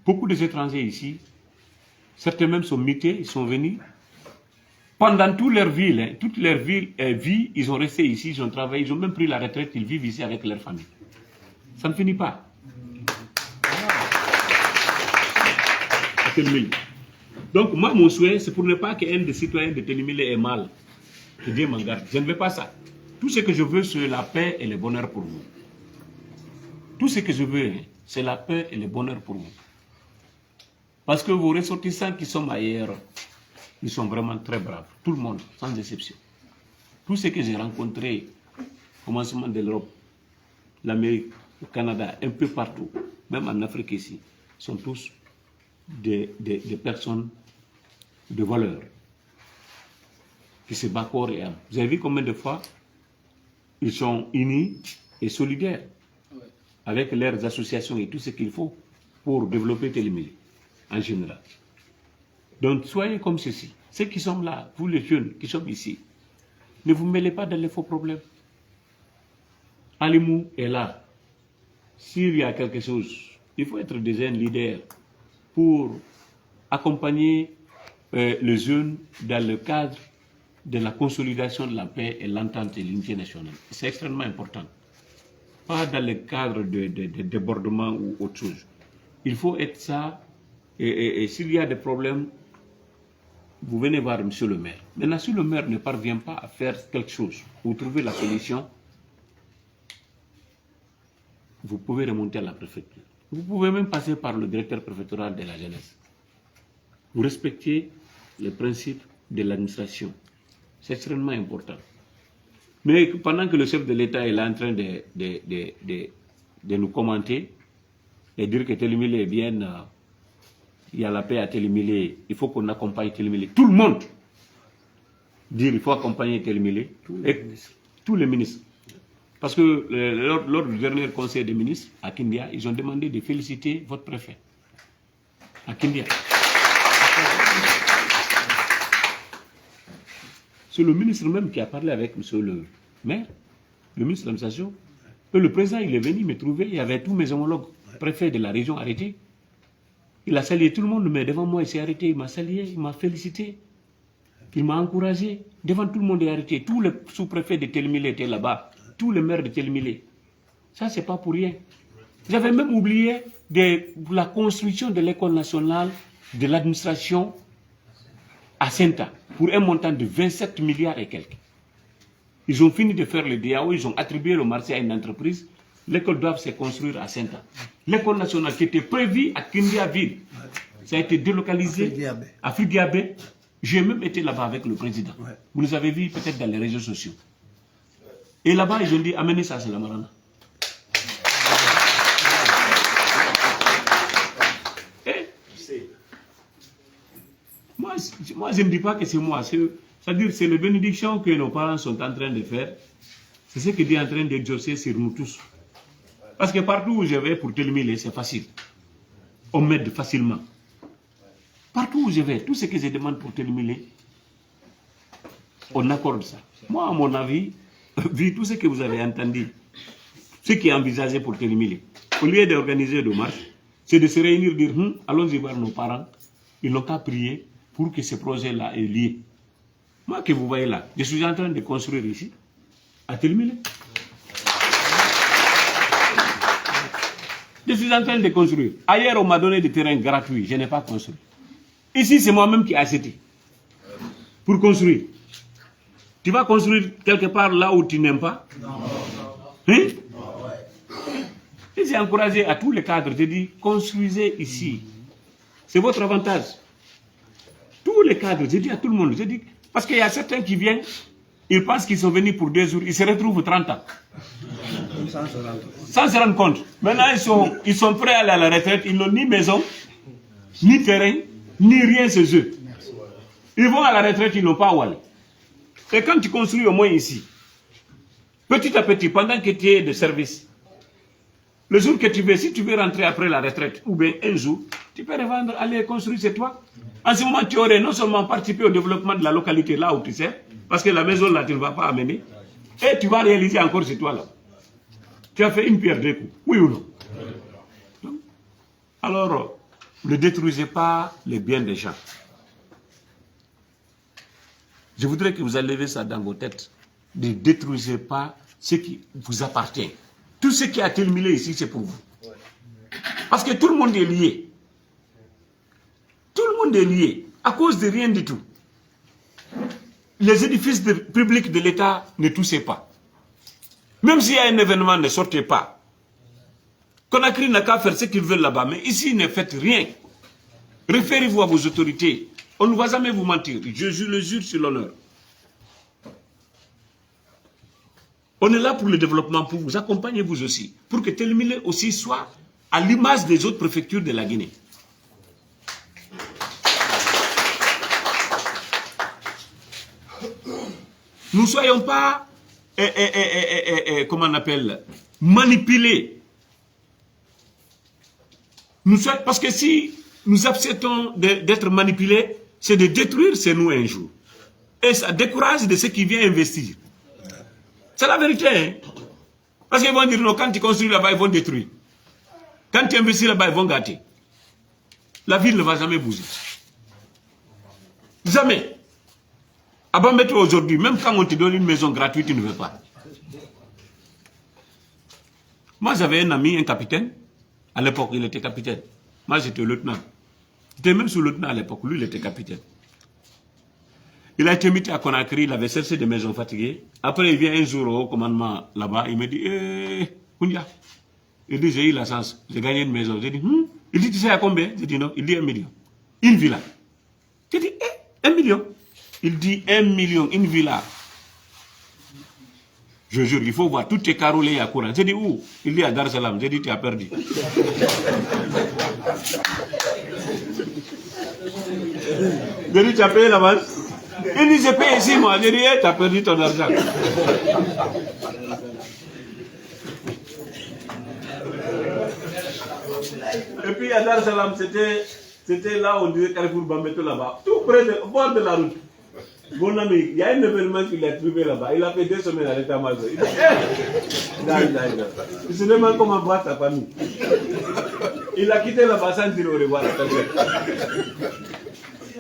beaucoup d'étrangers ici. Certains même sont mutés, ils sont venus. Pendant toute leur vie, ils ont resté ici, ils ont travaillé, ils ont même pris la retraite, ils vivent ici avec leur famille. Ça ne finit pas. Donc moi, mon souhait, c'est pour ne pas qu'un des citoyens de Telmilé ait mal. Que Dieu m'en garde. Je ne veux pas ça. Tout ce que je veux, c'est la paix et le bonheur pour vous. Tout ce que je veux, c'est la paix et le bonheur pour vous. Parce que vos ressortissants qui sont ailleurs, ils sont vraiment très braves. Tout le monde, sans exception. Tous ceux que j'ai rencontrés au commencement de l'Europe, l'Amérique, le Canada, un peu partout, même en Afrique ici, sont tous des personnes de valeur qui se battent corps et âme. Vous avez vu combien de fois ils sont unis et solidaires avec leurs associations et tout ce qu'il faut pour développer Telmilé en général. Donc soyez comme ceci. Ceux qui sont là, vous les jeunes qui sont ici, ne vous mêlez pas dans les faux problèmes. Alimou est là. S'il y a quelque chose, il faut être des jeunes leaders pour accompagner les jeunes dans le cadre de la consolidation de la paix et l'entente et l'unité nationale. C'est extrêmement important. Pas dans le cadre de débordement ou autre chose. Il faut être ça. Et s'il y a des problèmes, vous venez voir M. le maire. Maintenant, si le maire ne parvient pas à faire quelque chose ou trouver la solution, vous pouvez remonter à la préfecture. Vous pouvez même passer par le directeur préfectoral de la jeunesse. Vous respectez les principes de l'administration. C'est extrêmement important. Mais pendant que le chef de l'État est là en train de nous commenter et dire que Telmilé est bien, il y a la paix à Telmilé, il faut qu'on accompagne Telmilé. Tout le monde dit qu'il faut accompagner Telmilé, tous les ministres. Parce que lors du dernier conseil des ministres à Kindia, ils ont demandé de féliciter votre préfet à Kindia. C'est le ministre même qui a parlé avec M. le maire, le ministre de l'administration. Le président, il est venu me trouver, il y avait tous mes homologues préfets de la région arrêtés. Il a salué tout le monde, mais devant moi, il s'est arrêté, il m'a salué, il m'a félicité, il m'a encouragé. Devant tout le monde, il est arrêté. Tous les sous-préfets de Telmilé étaient là-bas, tous les maires de Telmilé. Ça, c'est pas pour rien. J'avais même oublié la construction de l'école nationale de l'administration à Senta, pour un montant de 27 milliards et quelques. Ils ont fini de faire le DAO, ils ont attribué le marché à une entreprise. L'école doit se construire à Senta. L'école nationale qui était prévue à Kindia-Ville, ça a été délocalisé à Fidiabé. J'ai même été là-bas avec le président. Vous nous avez vu peut-être dans les réseaux sociaux. Et là-bas, ils ont dit, amenez ça, c'est la Marana. Moi, je ne dis pas que c'est moi. C'est-à-dire, c'est les bénédictions que nos parents sont en train de faire. C'est ce que Dieu est en train d'exaucer sur nous tous. Parce que partout où je vais pour Télémilé, c'est facile. On m'aide facilement. Partout où je vais, tout ce que je demande pour Télémilé, on accorde ça. Moi, à mon avis, vu tout ce que vous avez entendu, ce qui est envisagé pour Télémilé, au lieu d'organiser des marches, c'est de se réunir, dire, allons-y voir nos parents, ils n'ont qu'à prier pour que ce projet-là ait lieu. Moi que vous voyez là, je suis en train de construire ici, à Télémilé. Je suis en train de construire. Ailleurs, on m'a donné des terrains gratuits, je n'ai pas construit. Ici, c'est moi-même qui ai acheté pour construire. Tu vas construire quelque part là où tu n'aimes pas? Hein? Et j'ai encouragé à tous les cadres, j'ai dit, construisez ici. C'est votre avantage. Tous les cadres, j'ai dit à tout le monde, j'ai dit, parce qu'il y a certains qui viennent, ils pensent qu'ils sont venus pour 2 jours, ils se retrouvent 30 ans. Sans se rendre compte. Maintenant, ils sont prêts à aller à la retraite, ils n'ont ni maison, ni terrain, ni rien chez eux. Ils vont à la retraite, ils n'ont pas où aller. Et quand tu construis au moins ici, petit à petit, pendant que tu es de service, le jour que tu veux, si tu veux rentrer après la retraite, ou bien un jour, tu peux revendre, aller construire chez toi. En ce moment, tu aurais non seulement participé au développement de la localité là où tu sais, parce que la maison là, tu ne vas pas amener, et tu vas réaliser encore chez toi là. Tu as fait une pierre deux coups, oui ou non? Alors, ne détruisez pas les biens des gens. Je voudrais que vous enlevez ça dans vos têtes. Ne détruisez pas ce qui vous appartient. Tout ce qui a été Télémilé ici, c'est pour vous. Parce que tout le monde est lié. Tout le monde est lié. À cause de rien du tout. Les édifices publics de l'État ne touchaient pas. Même s'il y a un événement, ne sortez pas. Conakry n'a qu'à faire ce qu'ils veulent là-bas. Mais ici, ne faites rien. Référez-vous à vos autorités. On ne va jamais vous mentir. Je le jure sur l'honneur. On est là pour le développement, pour vous accompagner vous aussi. Pour que Télémilé aussi soit à l'image des autres préfectures de la Guinée. Nous ne soyons pas, comment on appelle, manipulés. Parce que si nous acceptons d'être manipulés, c'est de détruire chez nous un jour. Et ça décourage de ceux qui viennent investir. C'est la vérité. Hein? Parce qu'ils vont dire, non, quand tu construis là-bas, ils vont détruire. Quand tu investis là-bas, ils vont gâter. La ville ne va jamais bouger. Jamais. À Bambeto aujourd'hui, même quand on te donne une maison gratuite, tu ne veux pas. Moi, j'avais un ami, un capitaine. À l'époque, il était capitaine. Moi, j'étais lieutenant. J'étais même sous-lieutenant à l'époque. Lui, il était capitaine. Il a été muté à Conakry, il avait cherché des maisons fatiguées. Après, il vient un jour au commandement là-bas, il me dit, Kounia. Il dit, j'ai eu la chance, j'ai gagné une maison. J'ai dit, Il dit, tu sais à combien? J'ai dit, non. Il dit 1 million. Une villa. J'ai dit, 1 million. Il dit 1 million, une villa. Je jure, il faut voir, tout est carolé à courant. J'ai dit, où? Il dit, à Dar es Salaam. J'ai dit, tu as perdu. J'ai dit, tu as payé l'avance? Il dit, j'ai payé ici, moi. J'ai dit, tu as perdu ton argent. Et puis, à Dar es Salaam, c'était là où on disait Carrefour Bambeto là-bas. Tout près au bord de la route. Mon ami, il y a un événement qu'il a trouvé là-bas. Il a fait 2 semaines à l'état-major. Il dit, il se demande comment voir sa famille. Il a quitté là-bas sans dire au revoir à personne.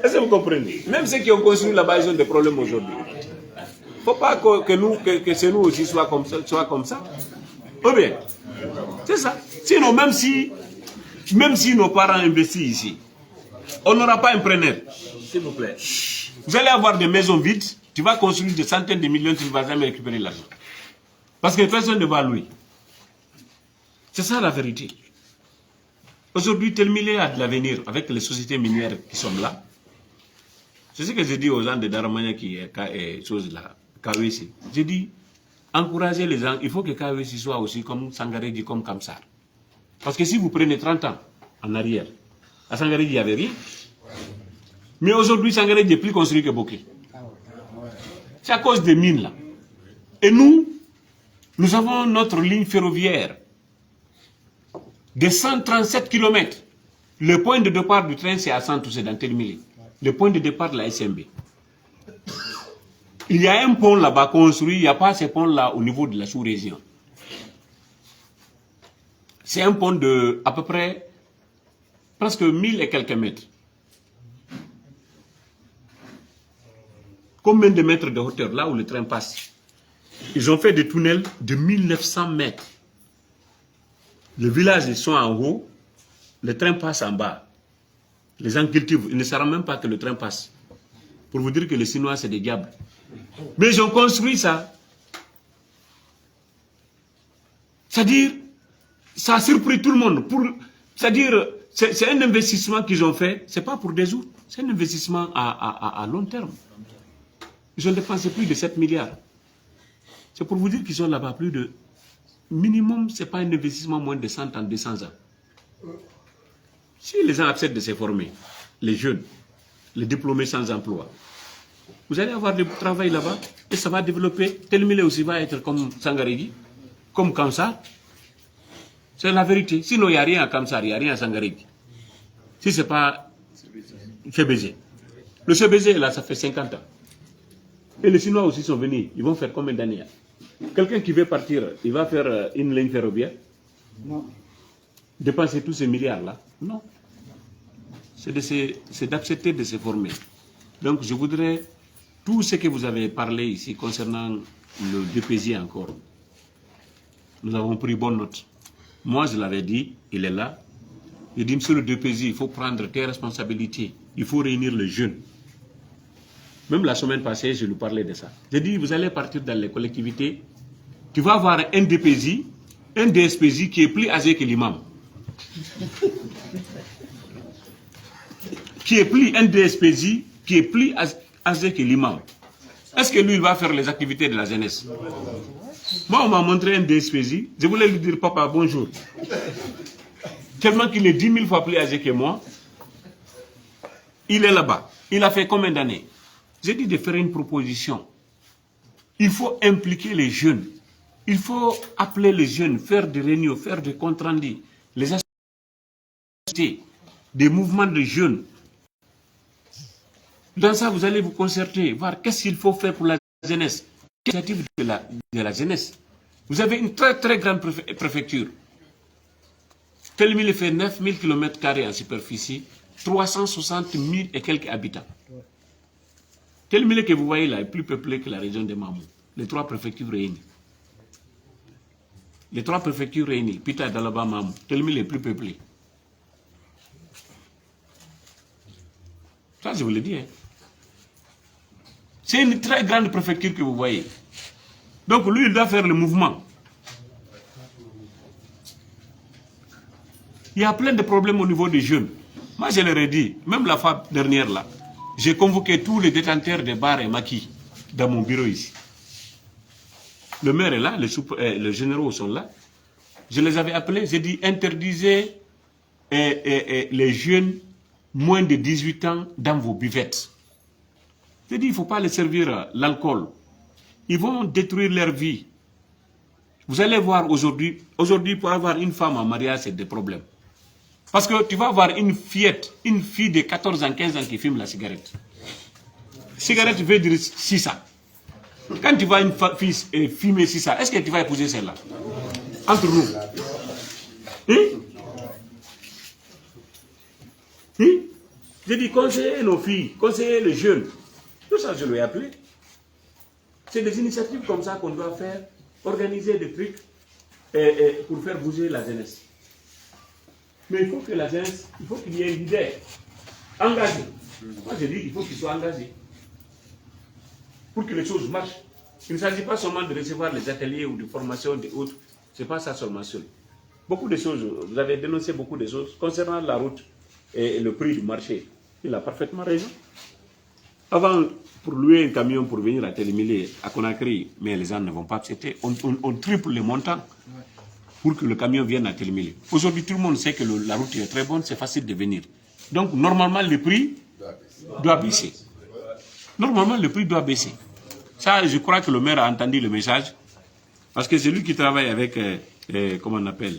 Est-ce que vous comprenez? Même ceux qui ont construit là-bas, ils ont des problèmes aujourd'hui. Il ne faut pas que chez nous aussi soit comme ça. Ou bien, c'est ça. Sinon, même si nos parents investissent ici, on n'aura pas un preneur. S'il vous plaît. Vous allez avoir des maisons vides, tu vas construire des centaines de millions, tu ne vas jamais récupérer l'argent. Parce que personne ne va louer. C'est ça la vérité. Aujourd'hui, Télémilé a de l'avenir avec les sociétés minières qui sont là. C'est ce que j'ai dit aux gens de Daramania qui est chose là, KWC. J'ai dit, encouragez les gens, il faut que KWC soit aussi comme Sangaréji, comme Kamsar. Parce que si vous prenez 30 ans en arrière, à Sangaréji, il n'y avait rien. Mais aujourd'hui, Sangaréji est plus construit que Bokeh. C'est à cause des mines là. Et nous avons notre ligne ferroviaire de 137 km. Le point de départ du train, c'est à Santou, c'est dans Telmili. Le point de départ de la SMB. Il y a un pont là-bas construit, il n'y a pas ce pont là au niveau de la sous-région. C'est un pont de à peu près presque 1000 et quelques mètres. Combien de mètres de hauteur là où le train passe? Ils ont fait des tunnels de 1900 mètres. Le village, ils sont en haut, le train passe en bas. Les gens cultivent, ils ne savent même pas que le train passe. Pour vous dire que les Chinois, c'est des diables. Mais ils ont construit ça. C'est-à-dire, ça a surpris tout le monde. C'est-à-dire, c'est un investissement qu'ils ont fait, ce n'est pas pour des jours, c'est un investissement à long terme. Ils ont dépensé plus de 7 milliards. C'est pour vous dire qu'ils sont là-bas plus de... Minimum, ce n'est pas un investissement moins de 100 ans, 200 ans. Si les gens acceptent de se former, les jeunes, les diplômés sans emploi, vous allez avoir du travail là-bas et ça va développer. Telmile aussi va être comme Sangarégui, comme Kamsa. C'est la vérité. Sinon, il n'y a rien à Kamsa, il n'y a rien à Sangarégui. Si ce n'est pas CBZ. Le CBZ, là, ça fait 50 ans. Et les Chinois aussi sont venus. Ils vont faire combien d'années? Quelqu'un qui veut partir, il va faire une ligne ferroviaire? Non. Dépenser tous ces milliards-là? Non. C'est d'accepter de se former. Donc, je voudrais, tout ce que vous avez parlé ici concernant le DPJ encore, nous avons pris bonne note. Moi, je l'avais dit, il est là. Il dit, monsieur le DPJ, il faut prendre tes responsabilités. Il faut réunir les jeunes. Même la semaine passée, je lui parlais de ça. J'ai dit, vous allez partir dans les collectivités, tu vas avoir un DPJ, un DSPJ qui est plus âgé que l'imam. Un DSPJ qui est plus âgé que l'imam. Est-ce que lui, il va faire les activités de la jeunesse? Moi, on m'a montré un DSPJ, je voulais lui dire, papa, bonjour. Tellement qu'il est 10 000 fois plus âgé que moi, il est là-bas. Il a fait combien d'années? J'ai dit de faire une proposition. Il faut impliquer les jeunes. Il faut appeler les jeunes, faire des réunions, faire des comptes rendus. Les associations, des mouvements de jeunes. Dans ça, vous allez vous concerter, voir qu'est-ce qu'il faut faire pour la jeunesse. L'initiative de la jeunesse. Vous avez une très très grande préfecture. Telmile fait 9000 km² en superficie, 360 000 et quelques habitants. Telmile que vous voyez là est plus peuplé que la région de Mamou. Les 3 préfectures réunies. Les 3 préfectures réunies, Pita, Dalaba, Mamou. Telmile est plus peuplé. Ça, je vous le dis. Hein. C'est une très grande préfecture que vous voyez. Donc, lui, il doit faire le mouvement. Il y a plein de problèmes au niveau des jeunes. Moi, je leur ai dit, même la fois dernière là, j'ai convoqué tous les détenteurs de bars et maquis dans mon bureau ici. Le maire est là, les généraux sont là. Je les avais appelés, j'ai dit, interdisez les jeunes moins de 18 ans dans vos buvettes. J'ai dit, il ne faut pas les servir l'alcool. Ils vont détruire leur vie. Vous allez voir aujourd'hui, pour avoir une femme en mariage, c'est des problèmes. Parce que tu vas avoir une fillette, une fille de 14 ans, 15 ans qui fume la cigarette. Cigarette veut dire sisa. Quand tu vois une fille fumer sisa, est-ce que tu vas épouser celle-là? Entre nous. J'ai dit, conseiller nos filles, conseiller les jeunes. Tout ça, je lui ai appelé. C'est des initiatives comme ça qu'on doit faire, organiser des trucs pour faire bouger la jeunesse. Mais il faut que la jeunesse, il faut qu'il y ait un leader engagé. Moi, je dis qu'il faut qu'il soit engagé. Pour que les choses marchent. Il ne s'agit pas seulement de recevoir les ateliers ou de formation des autres. Ce n'est pas ça seulement seul. Beaucoup de choses, vous avez dénoncé beaucoup de choses concernant la route et le prix du marché. Il a parfaitement raison. Avant, pour louer un camion pour venir à Télémilé, à Conakry, mais les gens ne vont pas accepter, on triple les montants pour que le camion vienne à Télémilé. Aujourd'hui, tout le monde sait que la route est très bonne, c'est facile de venir. Donc, normalement, le prix doit baisser. Normalement, le prix doit baisser. Ça, je crois que le maire a entendu le message. Parce que c'est lui qui travaille avec, comment on appelle?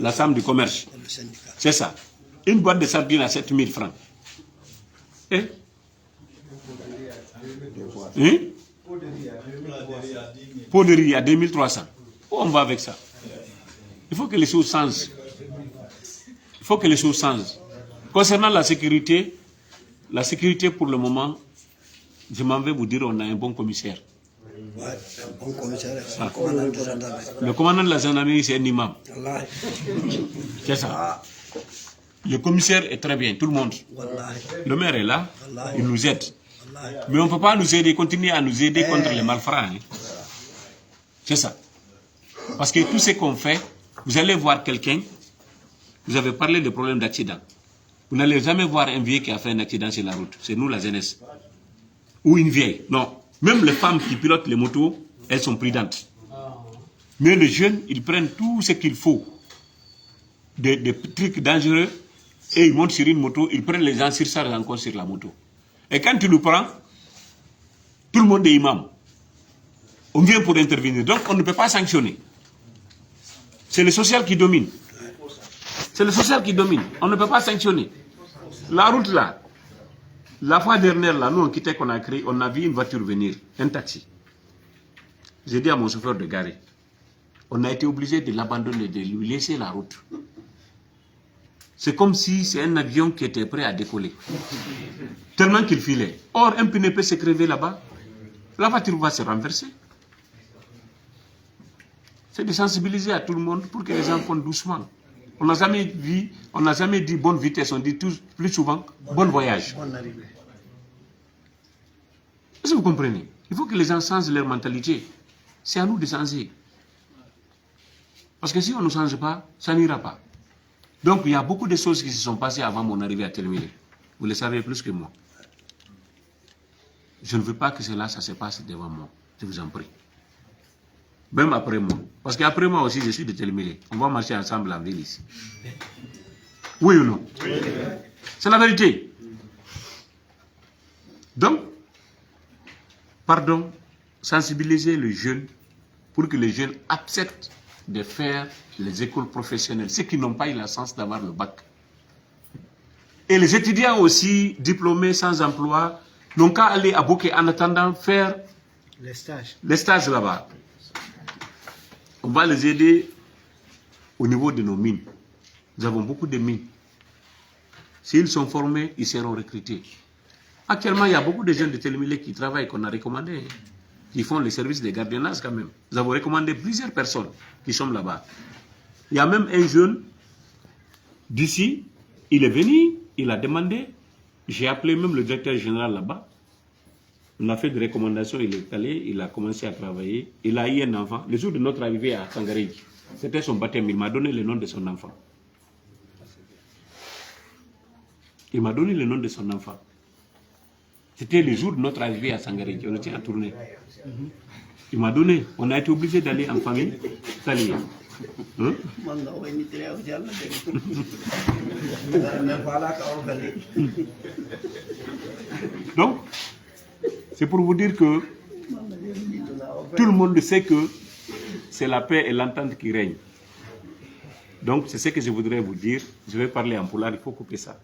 La Chambre du commerce. C'est ça. Une boîte de sardines à 7000 francs. Eh? Hein? Pot de riz à 2300. Où on va avec ça? Il faut que les choses changent. Il faut que les choses changent. Concernant la sécurité pour le moment, je m'en vais vous dire, on a un bon commissaire. Ouais, un bon commissaire, Ah. le commandant de gendarmerie. Le commandant de la gendarmerie, c'est un imam. Wallahi. C'est ça. Le commissaire est très bien, tout le monde. Wallahi. Le maire est là, Wallahi. il nous aide. Wallahi. Mais on ne peut pas nous aider, continuer à nous aider contre les malfrats. Hein. C'est ça. Parce que tout ce qu'on fait, vous allez voir quelqu'un, vous avez parlé de problèmes d'accident. Vous n'allez jamais voir un vieux qui a fait un accident sur la route. C'est nous, la jeunesse. Ou une vieille. Non. Même les femmes qui pilotent les motos, elles sont prudentes. Mais les jeunes, ils prennent tout ce qu'il faut. Des trucs dangereux, et ils montent sur une moto, ils prennent les gens surchargent encore sur la moto. Et quand tu le prends, tout le monde est imam. On vient pour intervenir. Donc on ne peut pas sanctionner. C'est le social qui domine. C'est le social qui domine. On ne peut pas sanctionner. La route là, la fois dernière là, nous on quittait Conakry, on a vu une voiture venir, un taxi. J'ai dit à mon chauffeur de garer, on a été obligé de l'abandonner, de lui laisser la route. C'est comme si c'est un avion qui était prêt à décoller. Tellement qu'il filait. Or, un pneu peut se crever là-bas. La voiture va se renverser. C'est de sensibiliser à tout le monde pour que les gens font doucement. On n'a jamais dit bonne vitesse, on dit plus souvent bon voyage. Bonne arrivée. Est-ce que vous comprenez? Il faut que les gens changent leur mentalité. C'est à nous de changer. Parce que si on ne change pas, ça n'ira pas. Donc il y a beaucoup de choses qui se sont passées avant mon arrivée à Telmile. Vous le savez plus que moi. Je ne veux pas que cela, ça se passe devant moi. Je vous en prie. Même après moi. Parce qu'après moi aussi, je suis de Telmile. On va marcher ensemble en ville ici. Oui ou non? Oui. C'est la vérité. Donc, pardon, sensibiliser les jeunes pour que les jeunes acceptent de faire les écoles professionnelles, ceux qui n'ont pas eu la chance d'avoir le bac. Et les étudiants aussi, diplômés sans emploi, n'ont qu'à aller à Bouquet en attendant faire Les stages là-bas. On va les aider au niveau de nos mines. Nous avons beaucoup de mines. S'ils sont formés, ils seront recrutés. Actuellement, il y a beaucoup de jeunes de Telmile qui travaillent, qu'on a recommandés, qui font les services de gardiennage quand même. Nous avons recommandé plusieurs personnes qui sont là-bas. Il y a même un jeune d'ici, il est venu, il a demandé, j'ai appelé même le directeur général là-bas, on a fait des recommandations, il est allé, il a commencé à travailler, il a eu un enfant. Le jour de notre arrivée à Sangaré, c'était son baptême, il m'a donné le nom de son enfant. Il m'a donné le nom de son enfant. C'était le jour de notre arrivée à Sangaré, on était en tournée. Il m'a donné, on a été obligé d'aller en famille, s'allier. Hein? Donc, c'est pour vous dire que tout le monde sait que c'est la paix et l'entente qui règnent. Donc, c'est ce que je voudrais vous dire. Je vais parler en pulaar, il faut couper ça.